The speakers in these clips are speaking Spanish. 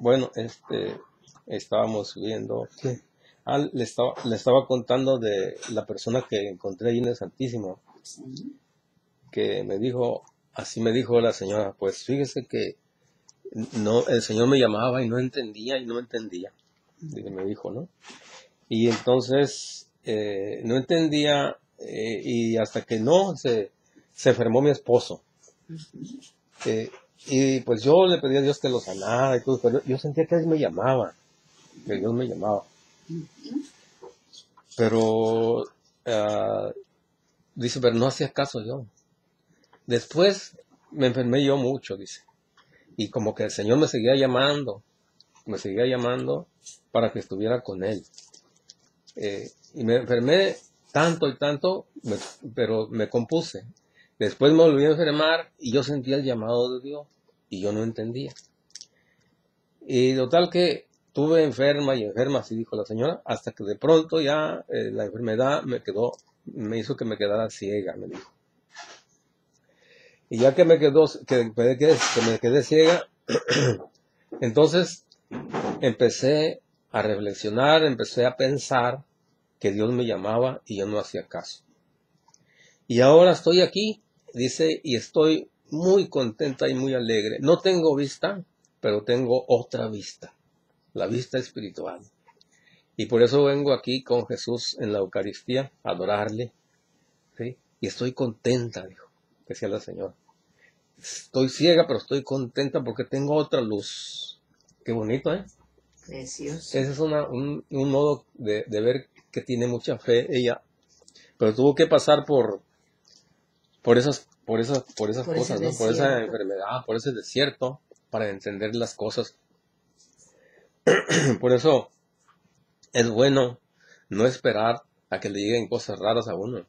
Bueno, estábamos viendo que le estaba contando de la persona que encontré ahí en el Santísimo, Sí. que me dijo, así me dijo la señora, pues fíjese que no, el Señor me llamaba y no entendía y no entendía, me dijo, ¿no? Y entonces no entendía y hasta que no se enfermó mi esposo. Eh, y pues yo le pedí a Dios que lo sanara y todo, pero yo sentía que Él me llamaba, que Dios me llamaba. Pero dice, pero no hacía caso yo. Después me enfermé yo mucho, dice. Y como que el Señor me seguía llamando para que estuviera con Él. Y me enfermé tanto y tanto, pero me compuse. Después me volví a enfermar y yo sentía el llamado de Dios y yo no entendía. Y total que estuve enferma y enferma, así dijo la señora, hasta que de pronto ya la enfermedad me hizo que me quedara ciega, me dijo. Y ya que me quedé ciega, entonces empecé a reflexionar, empecé a pensar que Dios me llamaba y yo no hacía caso. Y ahora estoy aquí, dice, y estoy muy contenta y muy alegre. No tengo vista, pero tengo otra vista, la vista espiritual. Y por eso vengo aquí con Jesús en la Eucaristía a adorarle, ¿sí? Y estoy contenta, dijo, decía la señora. Estoy ciega, pero estoy contenta porque tengo otra luz. Qué bonito, ¿eh? Precioso. Ese es un modo de ver que tiene mucha fe ella, pero tuvo que pasar por esas cosas, ¿no? Por esa enfermedad, por ese desierto, para entender las cosas. Por eso es bueno no esperar a que le lleguen cosas raras a uno,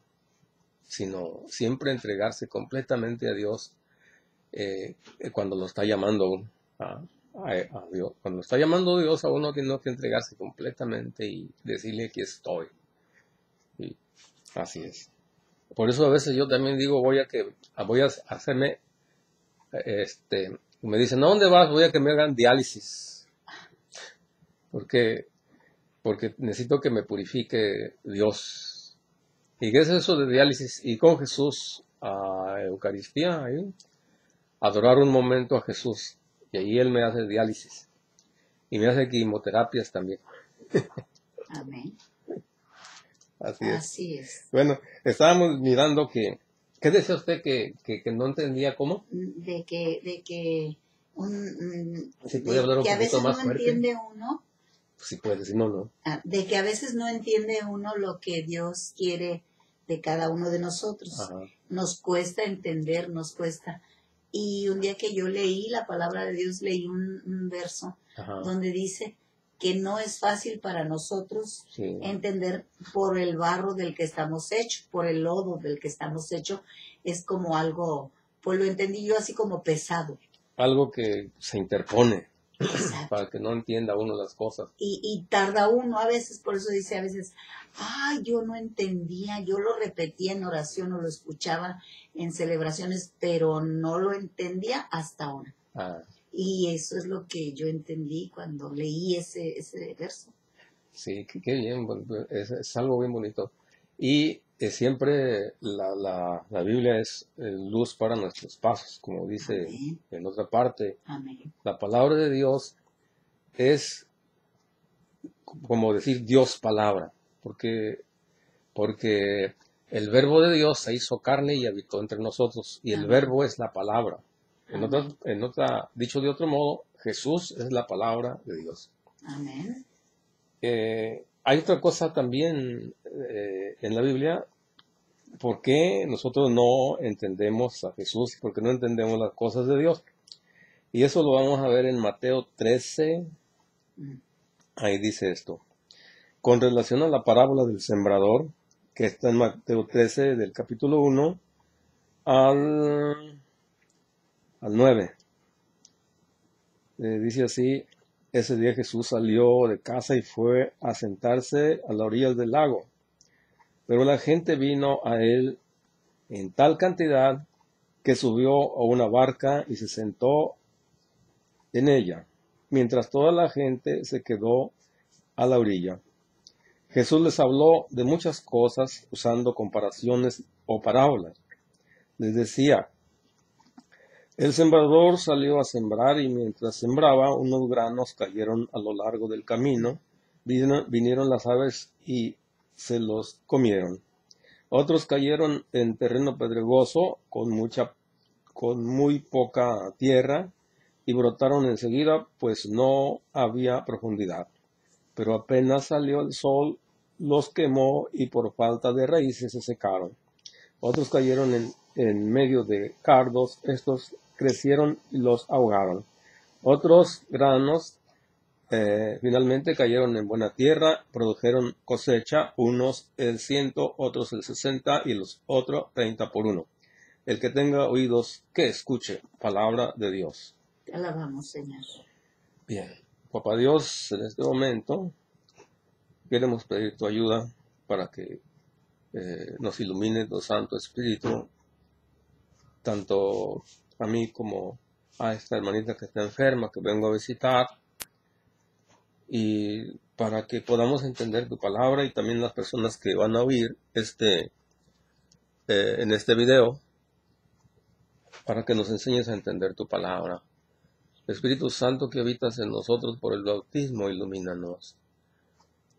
sino siempre entregarse completamente a Dios cuando lo está llamando a Dios. Cuando está llamando a Dios a uno tiene que entregarse completamente y decirle que estoy. Y así es. Por eso a veces yo también digo, voy a hacerme, me dicen, ¿a dónde vas? Voy a que me hagan diálisis. Porque necesito que me purifique Dios. ¿Y qué es eso de diálisis? Y con Jesús a Eucaristía, ahí, adorar un momento a Jesús. Y ahí Él me hace diálisis. Y me hace quimioterapias también. Amén. Así es. Así es. Bueno, estábamos mirando ¿qué decía usted que no entendía cómo? De que Si puede hablar un a poquito veces más no fuerte. entiende uno, Si puede, si no, no. de que a veces no entiende uno lo que Dios quiere de cada uno de nosotros. Ajá. Nos cuesta entender, nos cuesta. Y un día que yo leí la palabra de Dios, leí un verso Ajá. donde dice que no es fácil para nosotros Sí. entender por el barro del que estamos hechos, por el lodo del que estamos hechos, es como algo, pues lo entendí yo así como pesado. Algo que se interpone Exacto. para que no entienda uno las cosas. Y tarda uno a veces, por eso dice a veces, yo no entendía, yo lo repetía en oración o lo escuchaba en celebraciones, pero no lo entendía hasta ahora. Ah. Y eso es lo que yo entendí cuando leí ese verso. Sí, qué bien, es algo bien bonito. Y siempre la Biblia es luz para nuestros pasos, como dice Amén. en otra parte. Amén. La palabra de Dios es como decir Dios palabra, porque el verbo de Dios se hizo carne y habitó entre nosotros, y el Amén. verbo es la palabra. Dicho de otro modo, Jesús es la palabra de Dios. Amén. Hay otra cosa también en la Biblia, ¿por qué nosotros no entendemos a Jesús? ¿Por qué no entendemos las cosas de Dios? Y eso lo vamos a ver en Mateo 13, ahí dice esto. Con relación a la parábola del sembrador, que está en Mateo 13, del capítulo 1 al 9. Dice así, ese día Jesús salió de casa y fue a sentarse a la orilla del lago. Pero la gente vino a él en tal cantidad que subió a una barca y se sentó en ella. mientras toda la gente se quedó a la orilla. Jesús les habló de muchas cosas usando comparaciones o parábolas. Les decía: el sembrador salió a sembrar y mientras sembraba, unos granos cayeron a lo largo del camino. Vinieron las aves y se los comieron. Otros cayeron en terreno pedregoso con muy poca tierra y brotaron enseguida, pues no había profundidad. Pero apenas salió el sol, los quemó y por falta de raíces se secaron. Otros cayeron en medio de cardos, estos crecieron y los ahogaron. Otros granos finalmente cayeron en buena tierra, produjeron cosecha, unos el 100, otros el 60 y los otros 30 por uno. El que tenga oídos, que escuche palabra de Dios. Te alabamos, Señor. Bien, Papá Dios, en este momento queremos pedir tu ayuda para que nos ilumine tu Santo Espíritu, tanto a mí como a esta hermanita que está enferma, que vengo a visitar, y para que podamos entender tu palabra, y también las personas que van a oír en este video, para que nos enseñes a entender tu palabra. Espíritu Santo que habitas en nosotros por el bautismo, ilumínanos.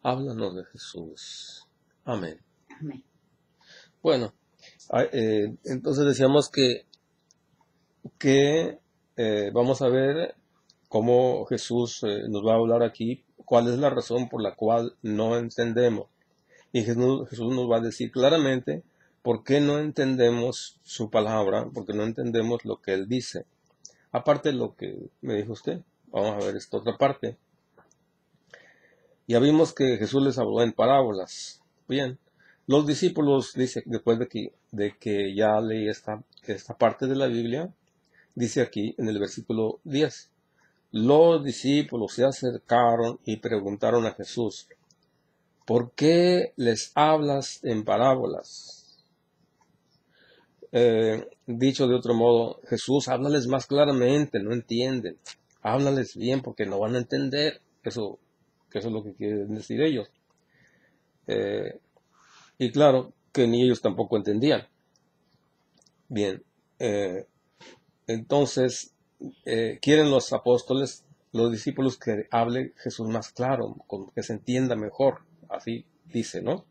Háblanos de Jesús. Amén. Amén. Bueno, entonces decíamos que vamos a ver cómo Jesús nos va a hablar aquí, cuál es la razón por la cual no entendemos. Y Jesús nos va a decir claramente por qué no entendemos su palabra, porque no entendemos lo que Él dice. Aparte de lo que me dijo usted, vamos a ver esta otra parte. Ya vimos que Jesús les habló en parábolas. Bien, los discípulos, dice, después de que ya leí esta parte de la Biblia, dice aquí en el versículo 10, los discípulos se acercaron y preguntaron a Jesús: ¿por qué les hablas en parábolas? Dicho de otro modo, Jesús, háblales más claramente, no entienden. Háblales bien porque no van a entender. Eso es lo que quieren decir ellos. Y claro, que ni ellos tampoco entendían. Bien, entonces, quieren los apóstoles, los discípulos, que hable Jesús más claro, que se entienda mejor. Así dice, ¿no?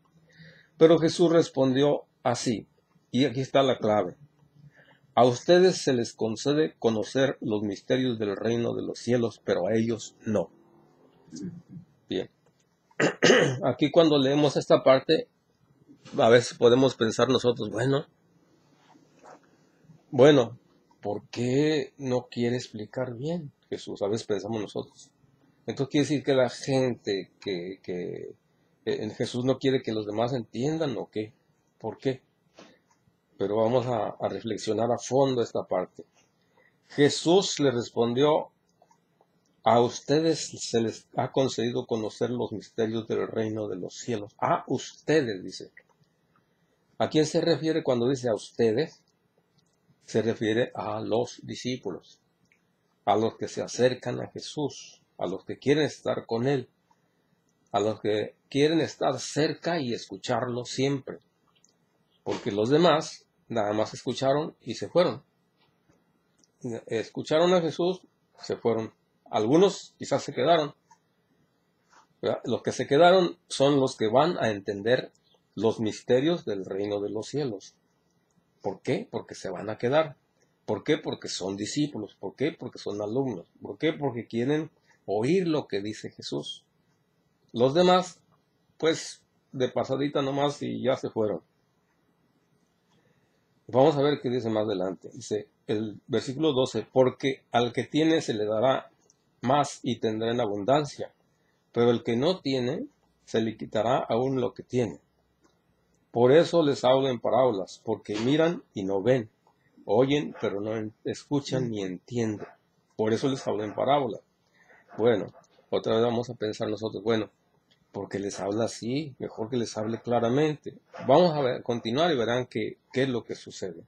Pero Jesús respondió así, y aquí está la clave: a ustedes se les concede conocer los misterios del reino de los cielos, pero a ellos no. Bien, aquí cuando leemos esta parte, a veces podemos pensar nosotros, bueno, ¿por qué no quiere explicar bien Jesús? A veces pensamos nosotros. Entonces quiere decir que la gente que en Jesús no quiere que los demás entiendan, ¿o qué? ¿Por qué? Pero vamos a reflexionar a fondo esta parte. Jesús le respondió: a ustedes se les ha concedido conocer los misterios del reino de los cielos. A ustedes, dice. ¿A quién se refiere cuando dice a ustedes? Se refiere a los discípulos, a los que se acercan a Jesús, a los que quieren estar con Él, a los que quieren estar cerca y escucharlo siempre. Porque los demás nada más escucharon y se fueron. Escucharon a Jesús, se fueron. Algunos quizás se quedaron. ¿Verdad? Los que se quedaron son los que van a entender los misterios del reino de los cielos. ¿Por qué? Porque se van a quedar. ¿Por qué? Porque son discípulos. ¿Por qué? Porque son alumnos. ¿Por qué? Porque quieren oír lo que dice Jesús. Los demás, pues, de pasadita nomás y ya se fueron. Vamos a ver qué dice más adelante. Dice el versículo 12, porque al que tiene se le dará más y tendrá en abundancia, pero el que no tiene, se le quitará aún lo que tiene. Por eso les hablo en parábolas, porque miran y no ven, oyen, pero no escuchan ni entienden. Por eso les hablo en parábolas. Bueno, otra vez vamos a pensar nosotros, porque les habla así, mejor que les hable claramente. Vamos a continuar y verán qué es lo que sucede.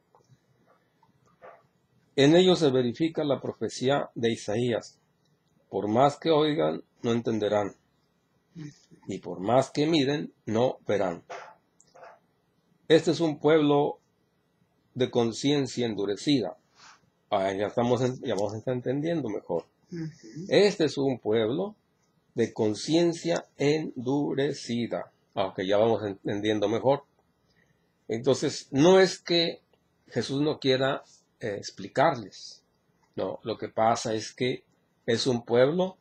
En ellos se verifica la profecía de Isaías. Por más que oigan, no entenderán. Y por más que miren, no verán. Este es un pueblo de conciencia endurecida. Ya vamos a estar entendiendo mejor. Este es un pueblo de conciencia endurecida. Aunque ya vamos entendiendo mejor. Entonces, no es que Jesús no quiera explicarles. No, lo que pasa es que es un pueblo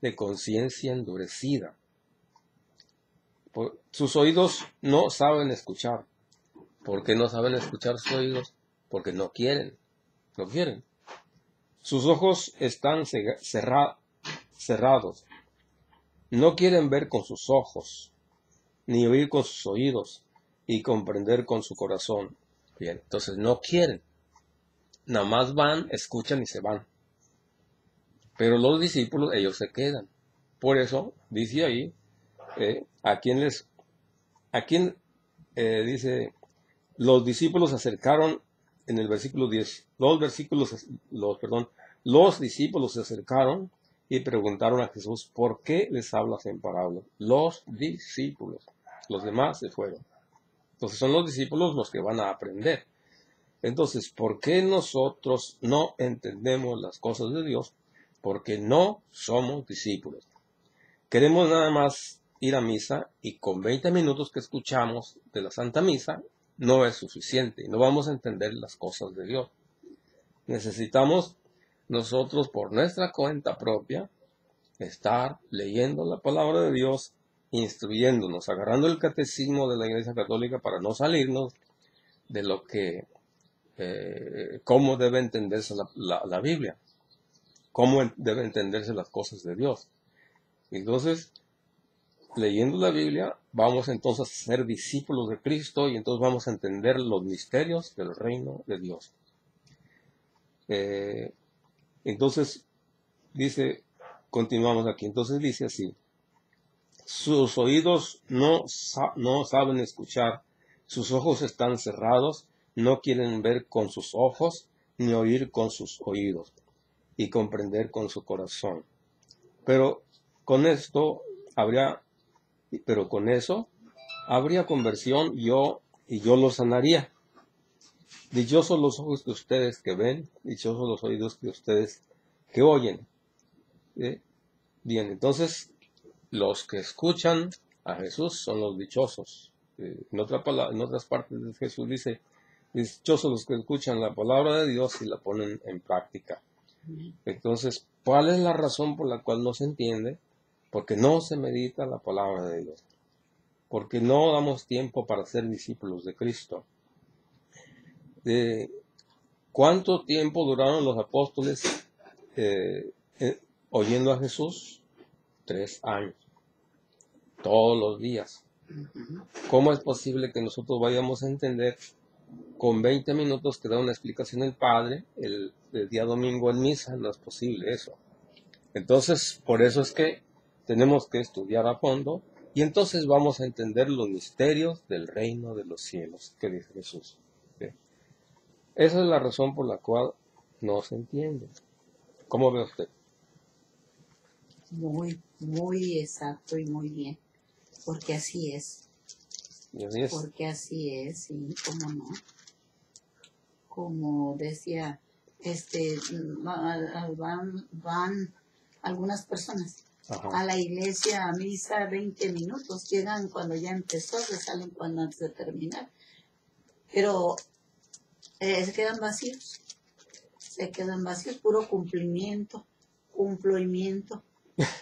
de conciencia endurecida. Sus oídos no saben escuchar. ¿Por qué no saben escuchar sus oídos? Porque no quieren. No quieren. Sus ojos están cerrados. No quieren ver con sus ojos, ni oír con sus oídos, y comprender con su corazón. Bien, entonces no quieren. Nada más van, escuchan y se van. Pero los discípulos, ellos se quedan. Por eso, dice ahí, a quien dice, los discípulos se acercaron en el versículo 10. Los discípulos se acercaron y preguntaron a Jesús, ¿por qué les hablas en parábolas? Los discípulos. Los demás se fueron. Entonces son los discípulos los que van a aprender. Entonces, ¿por qué nosotros no entendemos las cosas de Dios? Porque no somos discípulos. Queremos nada más ir a misa y con 20 minutos que escuchamos de la Santa Misa no es suficiente. No vamos a entender las cosas de Dios. Necesitamos nosotros por nuestra cuenta propia estar leyendo la palabra de Dios, instruyéndonos, agarrando el catecismo de la Iglesia Católica para no salirnos de lo que, cómo debe entenderse la Biblia, cómo debe entenderse las cosas de Dios. Entonces, leyendo la Biblia, vamos entonces a ser discípulos de Cristo y entonces vamos a entender los misterios del reino de Dios. Entonces, dice, continuamos aquí, entonces dice así, sus oídos no saben escuchar, sus ojos están cerrados, no quieren ver con sus ojos, ni oír con sus oídos, y comprender con su corazón. Pero con eso habría conversión y yo los sanaría. Dichosos los ojos de ustedes que ven, dichosos los oídos de ustedes que oyen. Bien, entonces los que escuchan a Jesús son los dichosos. En otras partes de Jesús dice, dichosos los que escuchan la palabra de Dios y la ponen en práctica. Entonces, ¿cuál es la razón por la cual no se entiende? Porque no se medita la palabra de Dios. Porque no damos tiempo para ser discípulos de Cristo. ¿Cuánto tiempo duraron los apóstoles oyendo a Jesús? 3 años. Todos los días. ¿Cómo es posible que nosotros vayamos a entender con 20 minutos que da una explicación el Padre el día domingo en misa? No es posible eso. Entonces, por eso es que tenemos que estudiar a fondo y entonces vamos a entender los misterios del reino de los cielos, que dice Jesús. ¿Sí? Esa es la razón por la cual no se entiende. ¿Cómo ve usted? Muy, muy exacto y muy bien. Porque así es. Y así es. Porque así es, sí, cómo no. Como decía, van algunas personas a la iglesia a misa 20 minutos, llegan cuando ya empezó, se salen cuando antes de terminar. Pero se quedan vacíos, puro cumplimiento,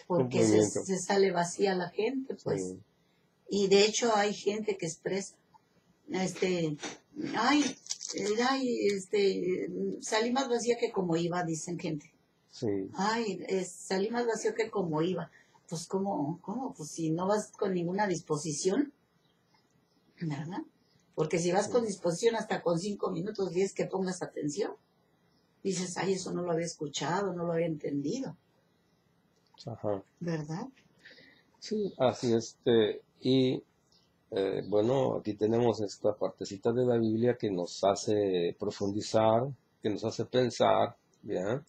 porque se sale vacía la gente, pues. Sí. Y de hecho hay gente que expresa, salí más vacía que como iba, dicen gente. Sí. Salí más vacío que como iba. Pues, ¿cómo? Pues si no vas con ninguna disposición, ¿verdad? Porque si vas con disposición hasta con 5 minutos, 10 que pongas atención, dices, eso no lo había escuchado, no lo había entendido. Ajá. ¿Verdad? Sí, así es. Y bueno, aquí tenemos esta partecita de la Biblia que nos hace profundizar, que nos hace pensar, ¿ya?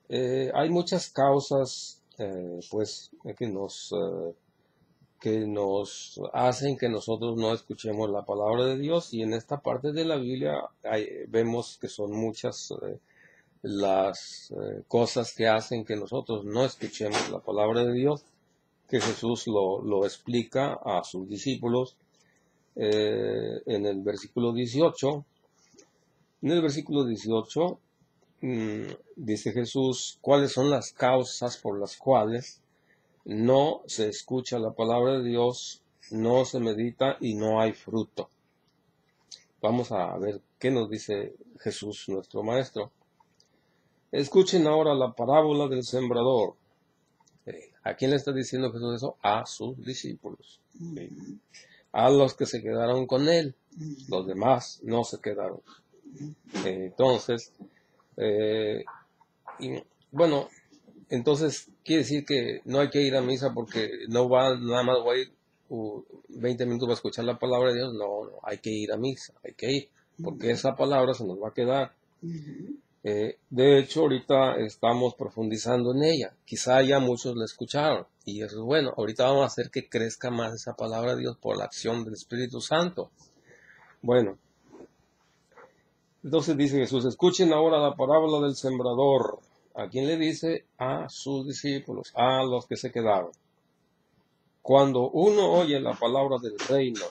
Hay muchas causas, pues, que nos hacen que nosotros no escuchemos la palabra de Dios, y en esta parte de la Biblia vemos que son muchas las cosas que hacen que nosotros no escuchemos la palabra de Dios, que Jesús lo explica a sus discípulos en el versículo 18. En el versículo 18 dice Jesús cuáles son las causas por las cuales no se escucha la palabra de Dios, no se medita y no hay fruto. Vamos a ver qué nos dice Jesús, nuestro Maestro. Escuchen ahora la parábola del sembrador. ¿A quién le está diciendo Jesús eso? A sus discípulos. A los que se quedaron con él. Los demás no se quedaron. Entonces, bueno, entonces quiere decir que no hay que ir a misa porque no va, nada más voy a ir 20 minutos para escuchar la palabra de Dios. No, hay que ir a misa, hay que ir, porque esa palabra se nos va a quedar. De hecho, ahorita estamos profundizando en ella. Quizá ya muchos la escucharon, y eso es bueno. Ahorita vamos a hacer que crezca más esa palabra de Dios por la acción del Espíritu Santo. Bueno, entonces dice Jesús, escuchen ahora la parábola del sembrador. ¿A quién le dice? A sus discípulos, a los que se quedaron. Cuando uno oye la palabra del reino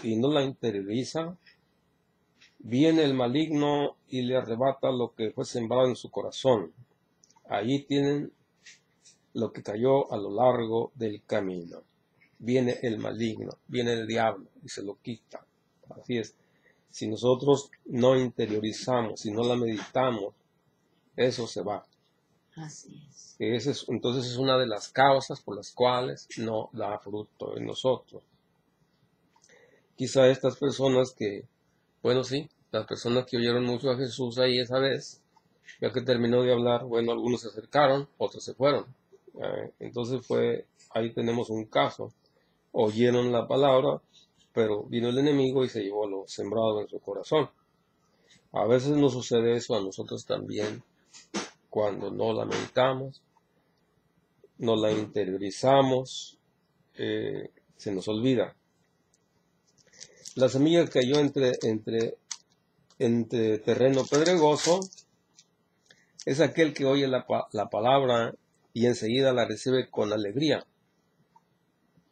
y no la interioriza, viene el maligno y le arrebata lo que fue sembrado en su corazón. Allí tienen lo que cayó a lo largo del camino. Viene el maligno, viene el diablo y se lo quita. Así es. Si nosotros no interiorizamos, si no la meditamos, eso se va. Así es. Entonces es una de las causas por las cuales no da fruto en nosotros. Quizá estas personas que, bueno, sí, las personas que oyeron mucho a Jesús ahí esa vez, ya que terminó de hablar, bueno, algunos se acercaron, otros se fueron. Entonces ahí tenemos un caso. Oyeron la palabra, pero vino el enemigo y se llevó lo sembrado en su corazón. A veces nos sucede eso a nosotros también, cuando no la meditamos, no la interiorizamos, se nos olvida. La semilla que cayó entre terreno pedregoso es aquel que oye la palabra y enseguida la recibe con alegría.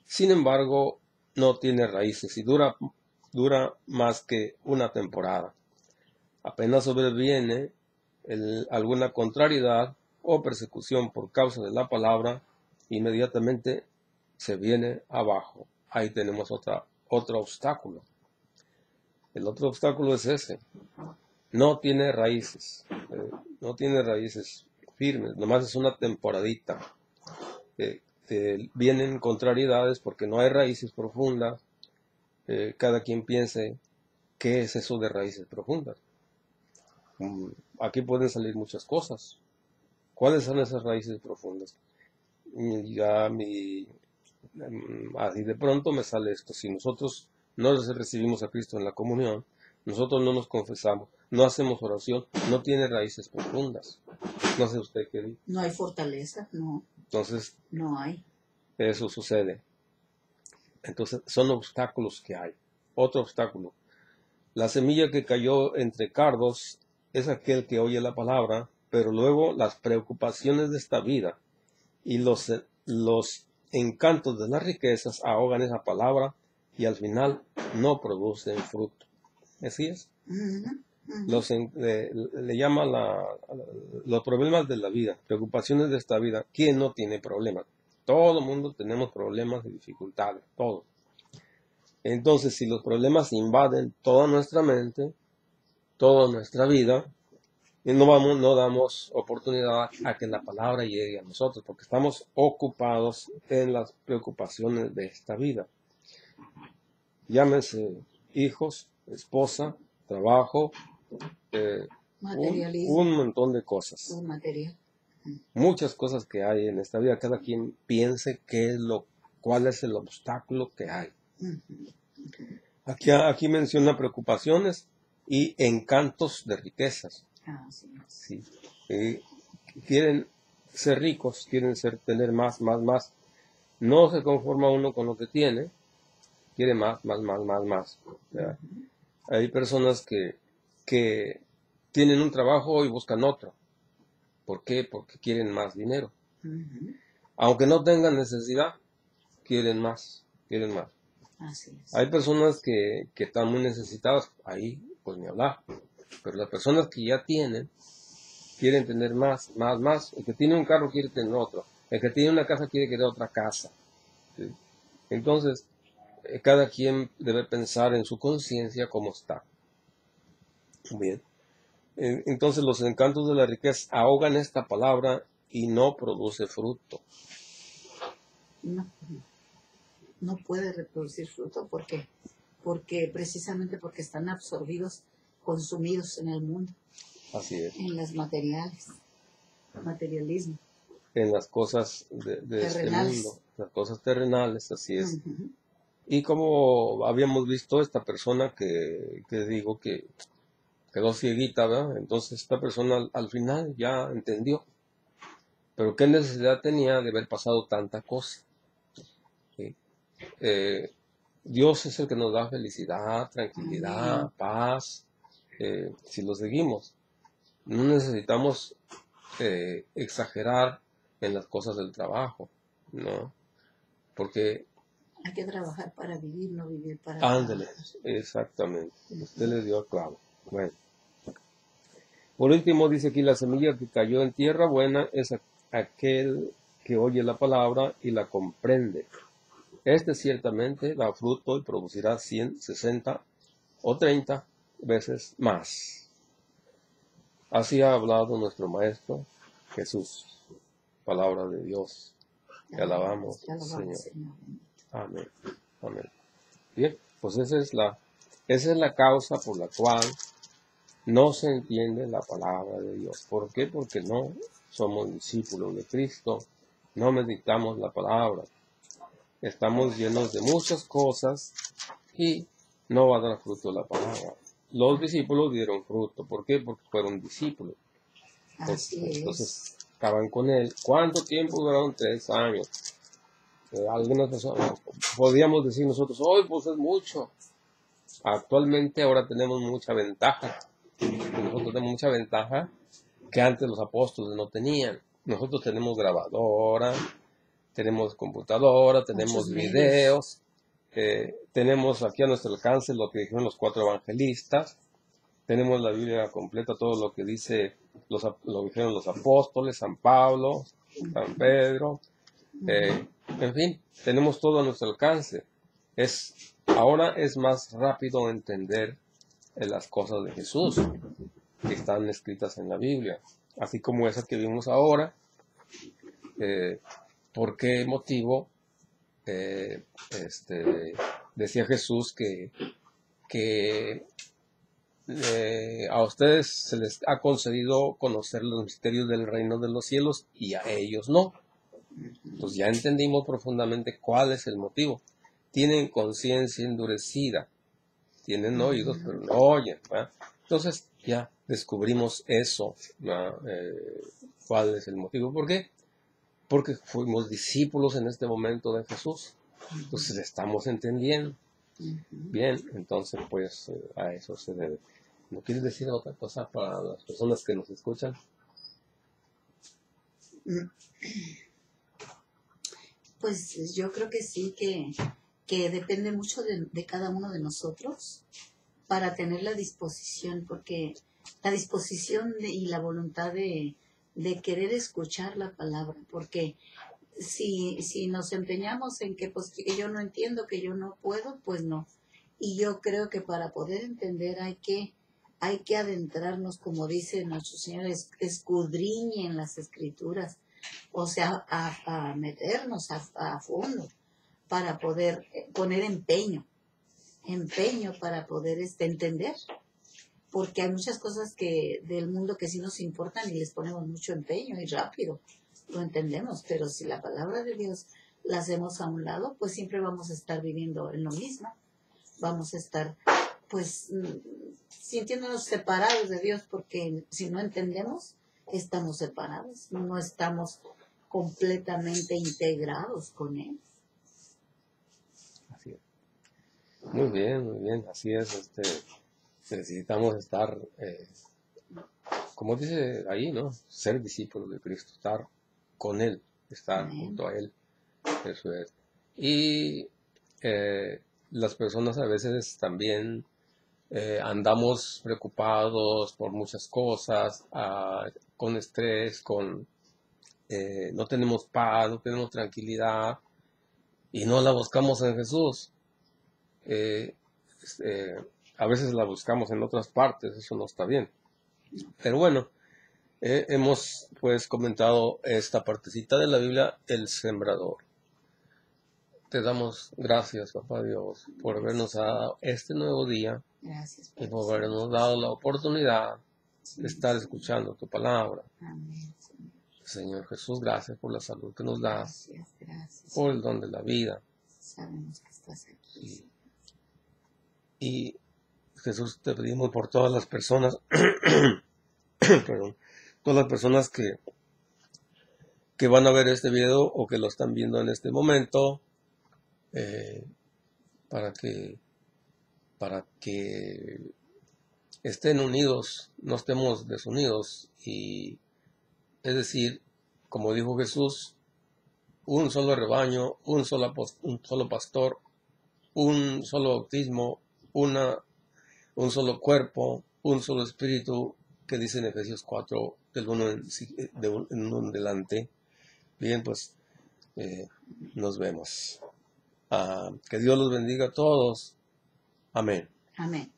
Sin embargo, no tiene raíces y dura más que una temporada. Apenas sobreviene alguna contrariedad o persecución por causa de la palabra, inmediatamente se viene abajo. Ahí tenemos otro obstáculo. El otro obstáculo es ese. No tiene raíces. No tiene raíces firmes. Nomás es una temporadita. Vienen contrariedades porque no hay raíces profundas. Cada quien piense qué es eso de raíces profundas. Aquí pueden salir muchas cosas. ¿Cuáles son esas raíces profundas? Así de pronto me sale esto. Si nosotros no recibimos a Cristo en la comunión, nosotros no nos confesamos, no hacemos oración, no tiene raíces profundas. No sé usted qué dice. No hay fortaleza, no. Entonces, no hay. Eso sucede. Entonces, son obstáculos que hay. Otro obstáculo. La semilla que cayó entre cardos es aquel que oye la palabra, pero luego las preocupaciones de esta vida y los encantos de las riquezas ahogan esa palabra y al final no producen fruto. Así es. Le llama los problemas de la vida, preocupaciones de esta vida. ¿Quién no tiene problemas? Todo el mundo tenemos problemas y dificultades, todos. Entonces, si los problemas invaden toda nuestra mente, toda nuestra vida, no damos oportunidad a que la palabra llegue a nosotros, porque estamos ocupados en las preocupaciones de esta vida. Llámense hijos, esposa, trabajo, un montón de cosas. Un material. Muchas cosas que hay en esta vida. Cada quien piense cuál es el obstáculo que hay. Aquí menciona preocupaciones y encantos de riquezas. Sí. Sí. quieren ser ricos, tener más. No se conforma uno con lo que tiene, quiere más. ¿Verdad? Hay personas que tienen un trabajo y buscan otro. ¿Por qué? Porque quieren más dinero. Aunque no tengan necesidad, quieren más. Así es. Hay personas que están muy necesitadas, ahí pues ni hablar. Pero las personas que ya tienen, quieren tener más. El que tiene un carro quiere tener otro. El que tiene una casa quiere querer otra casa. ¿Sí? Entonces, cada quien debe pensar en su conciencia cómo está. Bien. Entonces los encantos de la riqueza ahogan esta palabra y no produce fruto. No puede reproducir fruto porque precisamente porque están absorbidos, consumidos en el mundo, Así es. en las materialismo. En las cosas de este mundo, las cosas terrenales, así es. Y como habíamos visto, esta persona que digo que quedó cieguita, ¿verdad? Entonces esta persona al final ya entendió. Pero qué necesidad tenía de haber pasado tanta cosa. ¿Sí? Dios es el que nos da felicidad, tranquilidad, paz, si lo seguimos. No necesitamos exagerar en las cosas del trabajo, ¿no? Porque hay que trabajar para vivir, no vivir para ándale, exactamente. Usted le dio a clavo. Bueno. Por último, dice aquí, la semilla que cayó en tierra buena es aquel que oye la palabra y la comprende. Este ciertamente da fruto y producirá 100, 60 o 30 veces más. Así ha hablado nuestro Maestro Jesús. Palabra de Dios. Te alabamos, Señor. Amén. Bien, pues esa es la causa por la cual no se entiende la palabra de Dios. ¿Por qué? Porque no somos discípulos de Cristo, no meditamos la palabra. Estamos llenos de muchas cosas y no va a dar fruto la palabra. Los discípulos dieron fruto. ¿Por qué? Porque fueron discípulos. Entonces estaban con él. ¿Cuánto tiempo duraron? 3 años. Algunas personas podríamos decir nosotros, hoy pues es mucho. Actualmente ahora tenemos mucha ventaja. Nosotros tenemos mucha ventaja que antes los apóstoles no tenían. Nosotros tenemos grabadora, tenemos computadora, tenemos videos, tenemos aquí a nuestro alcance lo que dijeron los 4 evangelistas, tenemos la Biblia completa, todo lo que lo dijeron los apóstoles, San Pablo, San Pedro, en fin, tenemos todo a nuestro alcance. Ahora es más rápido entender las cosas de Jesús que están escritas en la Biblia, así como esa que vimos ahora. ¿Por qué motivo decía Jesús que a ustedes se les ha concedido conocer los misterios del reino de los cielos y a ellos no? Pues ya entendimos profundamente cuál es el motivo. Tienen conciencia endurecida, tienen oídos pero no oyen, ¿verdad? Entonces ya descubrimos eso, cuál es el motivo. ¿Por qué? Porque fuimos discípulos en este momento de Jesús. Entonces estamos entendiendo. Bien, entonces pues a eso se debe. ¿No quieres decir otra cosa para las personas que nos escuchan? Pues yo creo que sí, que depende mucho de cada uno de nosotros para tener la disposición, porque la disposición y la voluntad de querer escuchar la palabra, porque si nos empeñamos en que pues que yo no entiendo, que yo no puedo, pues no. Y yo creo que para poder entender hay que adentrarnos, como dice nuestro Señor, escudriñen las Escrituras, o sea, a meternos a fondo para poder poner empeño para poder entender, porque hay muchas cosas del mundo que sí nos importan y les ponemos mucho empeño y rápido lo entendemos, pero si la palabra de Dios la hacemos a un lado, pues siempre vamos a estar viviendo en lo mismo, vamos a estar pues sintiéndonos separados de Dios, porque si no entendemos, estamos separados, no estamos completamente integrados con Él. Así es. Muy bien, así es. Necesitamos estar, como dice ahí, ¿no? Ser discípulos de Cristo, estar con Él, estar Amén. junto a Él. Eso es. Y las personas a veces también andamos preocupados por muchas cosas, con estrés, no tenemos paz, no tenemos tranquilidad y no la buscamos en Jesús. Eh, eh, a veces la buscamos en otras partes, eso no está bien. Pero bueno, hemos pues comentado esta partecita de la Biblia, el sembrador. Te damos gracias, Papá Dios, por habernos dado este nuevo día Gracias, y Padre por Santo. habernos dado la oportunidad Sí, de estar Señor. escuchando tu palabra. Amén, Señor. Señor Jesús, gracias por la salud que nos das, Gracias, gracias. por el don de la vida. Sabemos que estás aquí. Y, Señor. y, Jesús, te pedimos por todas las personas, perdón, todas las personas que van a ver este video o que lo están viendo en este momento, eh, para que estén unidos, no estemos desunidos. Y es decir, como dijo Jesús, un solo rebaño, un solo pastor, un solo bautismo, un solo cuerpo, un solo espíritu, que dice en Efesios 4, del 1 en delante. Bien, pues nos vemos. Que Dios los bendiga a todos. Amén. Amén.